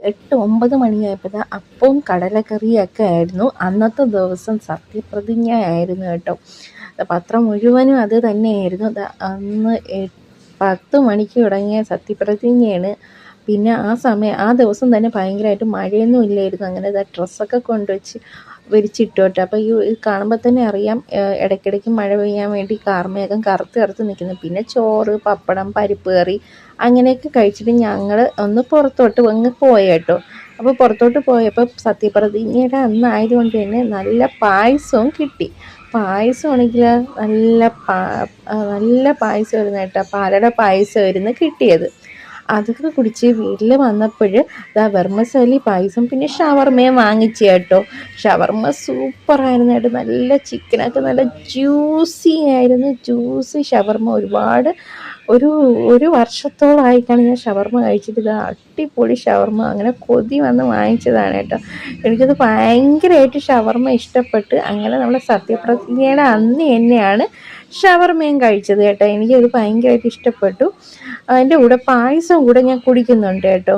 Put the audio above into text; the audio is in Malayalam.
8-9 മണിയായപ്പോൾ അപ്പവും കടലക്കറിയൊക്കെ ആയിരുന്നു. അന്നത്തെ ദിവസം സത്യപ്രതിജ്ഞ ആയിരുന്നു കേട്ടോ. പത്രം മുഴുവനും അത് തന്നെയായിരുന്നു. അന്ന് 10 മണിക്ക് തുടങ്ങിയ സത്യപ്രതിജ്ഞയാണ്. പിന്നെ ആ ദിവസം തന്നെ ഭയങ്കരമായിട്ട് മഴയൊന്നും ഇല്ലായിരുന്നു. അങ്ങനെ ഡ്രസ്സൊക്കെ കൊണ്ടുവച്ച് വിരിച്ചിട്ടു കേട്ടോ. അപ്പോൾ ഈ കാണുമ്പോൾ തന്നെ അറിയാം ഇടയ്ക്കിടയ്ക്ക് മഴ പെയ്യാൻ വേണ്ടി കാർമേഘം കറുത്ത് നിൽക്കുന്നു. പിന്നെ ചോറ്, പപ്പടം, പരിപ്പ് കറി അങ്ങനെയൊക്കെ കഴിച്ചിട്ട് ഞങ്ങൾ ഒന്ന് പുറത്തോട്ട് അങ്ങ് പോയ കേട്ടോ. അപ്പോൾ പുറത്തോട്ട് പോയപ്പോൾ സത്യപ്രതിജ്ഞയുടെ അന്നായതുകൊണ്ട് തന്നെ നല്ല പായസവും കിട്ടി. പായസമാണെങ്കിൽ നല്ല പായസമായിരുന്നു കേട്ടോ. പാലട പായസമായിരുന്നു കിട്ടിയത്. അതൊക്കെ കുടിച്ച് വീട്ടിൽ വന്നപ്പോൾ വെർമസലി പായസം പിന്നെ ഷവർമയും വാങ്ങിച്ചു കേട്ടോ. ഷവർമ സൂപ്പറായിരുന്നു കേട്ടോ. നല്ല ചിക്കനൊക്കെ നല്ല ജ്യൂസി ആയിരുന്നു. ജ്യൂസി ഷവർമ ഒരു വർഷത്തോളമായിട്ടാണ് ഞാൻ ഷവർമ കഴിച്ചിട്ട്. അടിപൊളി ഷവർമ. അങ്ങനെ കൊതി വന്ന് വാങ്ങിച്ചതാണ് കേട്ടോ. എനിക്കത് ഭയങ്കരമായിട്ട് ഷവർമ ഇഷ്ടപ്പെട്ട്. അങ്ങനെ നമ്മൾ സത്യപ്രതിജ്ഞയുടെ അന്ന് തന്നെയാണ് ഷവർമയും കഴിച്ചത് കേട്ടോ. എനിക്കത് ഭയങ്കരമായിട്ട് ഇഷ്ടപ്പെട്ടു. അതിൻ്റെ കൂടെ പായസം കൂടെ ഞാൻ കുടിക്കുന്നുണ്ട് കേട്ടോ.